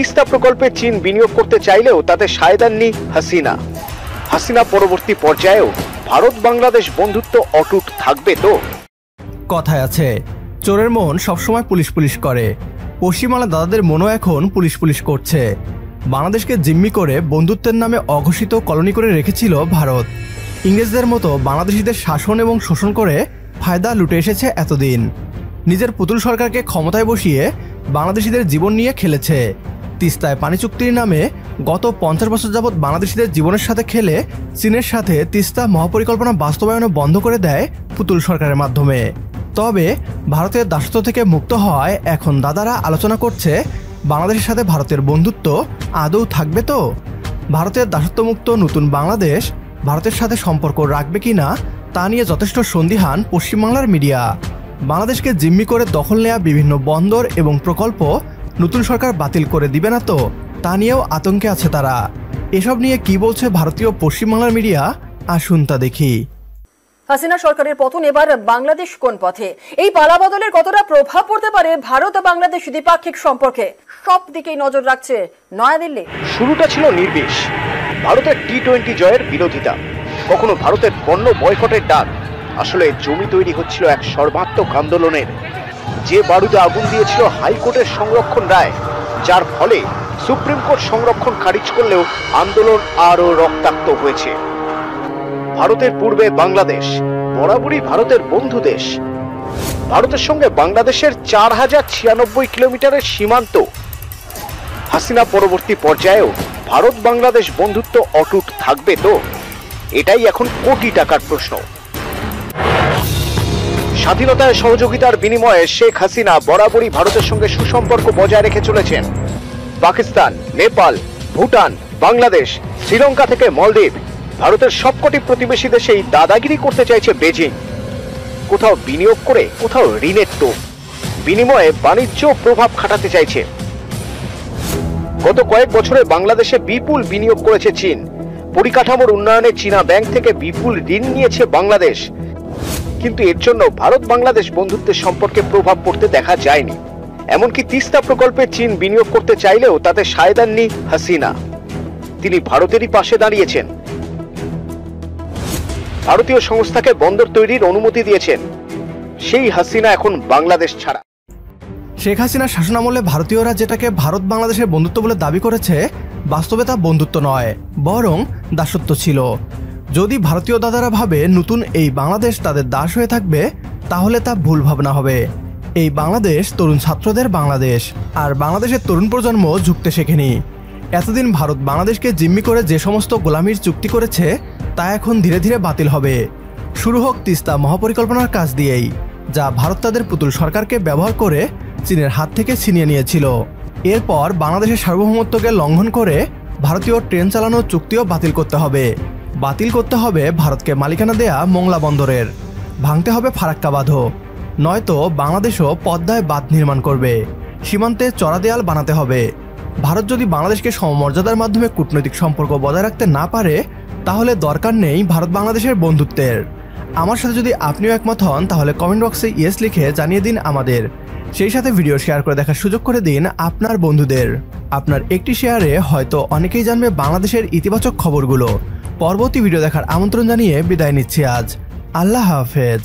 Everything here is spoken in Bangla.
তিস্তা প্রকল্পে চীন বিনিয়োগ করতে চাইলেও তাতে সায় দেননি হাসিনা। হাসিনা পরবর্তী পর্যায়েও ভারত বাংলাদেশ বন্ধুত্ব অটুট থাকবে তো? কথায় আছে, চোরের মন সবসময় পুলিশ পুলিশ করে। পশ্চিমবাংলা দাদাদের মনও এখন পুলিশ পুলিশ করছে। বাংলাদেশকে জিম্মি করে বন্ধুত্বের নামে অঘোষিত কলোনি করে রেখেছিল ভারত। ইংরেজদের মতো বাংলাদেশিদের শাসন এবং শোষণ করে ফায়দা লুটে এসেছে এতদিন। নিজের পুতুল সরকারকে ক্ষমতায় বসিয়ে বাংলাদেশিদের জীবন নিয়ে খেলেছে। তিস্তায় পানি চুক্তির নামে গত 50 বছর যাবৎ বাংলাদেশিদের জীবনের সাথে খেলে চীনের সাথে তিস্তা মহাপরিকল্পনা বাস্তবায়ন বন্ধ করে দেয় পুতুল সরকারের মাধ্যমে। তবে ভারতের দাসত্ব থেকে মুক্ত হওয়ায় এখন দাদারা আলোচনা করছে বাংলাদেশের সাথে ভারতের বন্ধুত্ব আদৌ থাকবে তো? ভারতের দাসত্বমুক্ত নতুন বাংলাদেশ ভারতের সাথে সম্পর্ক রাখবে কিনা তা নিয়ে যথেষ্ট সন্দিহান পশ্চিমবাংলার মিডিয়া। বাংলাদেশকে জিম্মি করে দখল নেওয়া বিভিন্ন বন্দর এবং প্রকল্প নতুন সরকার বাতিল করে দিবে না তো, তা নিয়েও আতঙ্কে আছে তারা। এসব নিয়ে কি বলছে ভারতীয় পশ্চিমবাংলার মিডিয়া, আসুন তা দেখি। হাসিনা সরকারের পতন, এবার বাংলাদেশ কোন পথে? এই পালাবদলের কতটা প্রভাব পড়তে পারে ভারত ও বাংলাদেশ দ্বিপাক্ষিক সম্পর্কে? সব দিকেই নজর রাখছে নয়াদিল্লি। শুরুটা ছিল নির্বিষ, ভারতের টি-20 জয়ের বিরোধিতা, কখনো ভারতের পণ্য বয়কটের ডাক। আসলে জমি তৈরি হচ্ছিল এক সর্বাত্মক আন্দোলনের, যে বারুদে আগুন দিয়েছিল হাইকোর্টের সংরক্ষণ রায়, যার ফলে সুপ্রিম কোর্ট সংরক্ষণ খারিজ করলেও আন্দোলন আরও রক্তাক্ত হয়েছে। ভারতের পূর্বে বাংলাদেশ বরাবরই ভারতের বন্ধু দেশ। ভারতের সঙ্গে বাংলাদেশের 4096 কিলোমিটারের সীমান্ত। হাসিনা পরবর্তী পর্যায়েও ভারত বাংলাদেশ বন্ধুত্ব অটুট থাকবে তো? এটাই এখন কোটি টাকার প্রশ্ন। স্বাধীনতায় সহযোগিতার বিনিময়ে শেখ হাসিনা বরাবরই ভারতের সঙ্গে সুসম্পর্ক বজায় রেখে চলেছেন। পাকিস্তান, নেপাল, ভুটান, বাংলাদেশ, শ্রীলঙ্কা থেকে মলদ্বীপ, ভারতের সবকটি প্রতিবেশী দেশেই দাদাগিরি করতে চাইছে বেজিং। কোথাও বিনিয়োগ করে, কোথাও ঋণের টোপ, বিনিময়ে বাণিজ্য প্রভাব খাটাতে চাইছে। গত কয়েক বছরে বাংলাদেশে বিপুল বিনিয়োগ করেছে চীন। পরিকাঠামোর উন্নয়নে চীনা ব্যাংক থেকে বিপুল ঋণ নিয়েছে বাংলাদেশ, কিন্তু এর জন্য ভারত বাংলাদেশ বন্ধুত্বের সম্পর্কে প্রভাব পড়তে দেখা যায়নি। এমনকি তিস্তা প্রকল্পে চীন বিনিয়োগ করতে চাইলেও তাতে সায় দেননি হাসিনা। তিনি ভারতেরই পাশে দাঁড়িয়েছেন, ভারতীয় সংস্থাকে বন্দর তৈরির অনুমতি দিয়েছেন। সেই হাসিনা এখন বাংলাদেশ ছাড়া। শেখ হাসিনার শাসনামলে ভারতীয়রা যেটাকে ভারত বাংলাদেশের বন্ধুত্ব বলে দাবি করেছে, বাস্তবে তা বন্ধুত্ব নয়, বরং দাসত্ব ছিল। যদি ভারতীয় দাদারা ভাবে নতুন এই বাংলাদেশ তাদের দাস হয়ে থাকবে, তাহলে তা ভুল ভাবনা হবে। এই বাংলাদেশ তরুণ ছাত্রদের বাংলাদেশ, আর বাংলাদেশের তরুণ প্রজন্ম ঝুঁকতে শেখেনি। এতদিন ভারত বাংলাদেশকে জিম্মি করে যে সমস্ত গোলামির চুক্তি করেছে, তা এখন ধীরে ধীরে বাতিল হবে। শুরু হোক তিস্তা মহাপরিকল্পনার কাজ দিয়েই, যা ভারত তাদের পুতুল সরকারকে ব্যবহার করে চীনের হাত থেকে ছিনিয়ে নিয়েছিল। এরপর বাংলাদেশের সার্বভৌমত্বকে লঙ্ঘন করে ভারতীয় ট্রেন চালানোর চুক্তিও বাতিল করতে হবে। বাতিল করতে হবে ভারতকে মালিকানা দেয়া মোংলা বন্দরের, ভাঙতে হবে ফারাক্কা বাঁধও, নয়তো বাংলাদেশও পদ্মায় বাঁধ নির্মাণ করবে। সীমান্তে চড়া দেয়াল বানাতে হবে। ভারত যদি বাংলাদেশকে সমমর্যাদার মাধ্যমে কূটনৈতিক সম্পর্ক বজায় রাখতে না পারে, তাহলে দরকার নেই ভারত বাংলাদেশের বন্ধুত্বের। আমার সাথে যদি আপনিও একমত হন, তাহলে কমেন্ট বক্সে ইয়েস লিখে জানিয়ে দিন আমাদের। সেই সাথে ভিডিও শেয়ার করে দেখার সুযোগ করে দিন আপনার বন্ধুদের। আপনার একটি শেয়ারে হয়তো অনেকেই জানবে বাংলাদেশের ইতিবাচক খবরগুলো। পরবর্তী ভিডিও দেখার আমন্ত্রণ জানিয়ে বিদায় নিচ্ছি আজ। আল্লাহ হাফেজ।